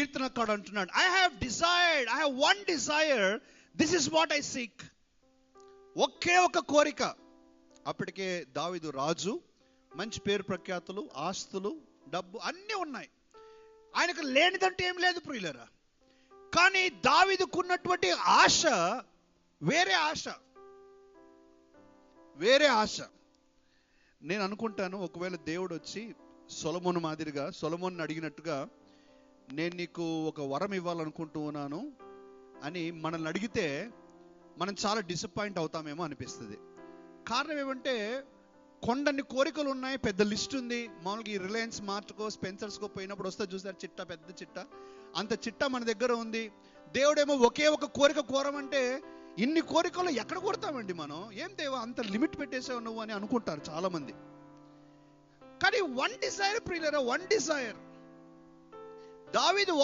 కీర్తనకారుడు అంటున్నాడు, I have one desire, this is what I seek. ఒకే ఒక కోరిక. అప్పటికే దావీదు రాజు, మంచి పేరు ప్రఖ్యాతులు, ఆస్తులు, డబ్బు అన్నీ ఉన్నాయి. ఆయనకు లేనిదంటే ఏం లేదు ప్రియులరా. కానీ దావీదుకున్నటువంటి ఆశ వేరే ఆశ. నేను అనుకుంటాను, ఒకవేళ దేవుడు వచ్చి సొలొమోను మాదిరిగా, సొలొమోను అడిగినట్టుగా, నేను నీకు ఒక వరం ఇవ్వాలనుకుంటున్నాను అని మనల్ని అడిగితే మనం చాలా డిసప్పాయింట్ అవుతామేమో అనిపిస్తుంది. కారణం ఏమంటే, కొండన్ని కోరికలు ఉన్నాయి, పెద్ద లిస్ట్ ఉంది. మామూలుగా ఈ రిలయన్స్ మార్ట్కో స్పెన్సర్స్కో పోయినప్పుడు వస్తే చూసారు చిట్టా, పెద్ద చిట్టా, అంత చిట్టా మన దగ్గర ఉంది. దేవుడేమో ఒకే ఒక కోరిక కోరమంటే, ఇన్ని కోరికలు ఎక్కడ కోరుతామండి మనం? ఏం దేవా అంత లిమిట్ పెట్టేసావు నువ్వు అని అనుకుంటారు చాలా మంది. కానీ వన్ డిజైర్ ప్రియులరా, వన్ డిజైర్. దావీదు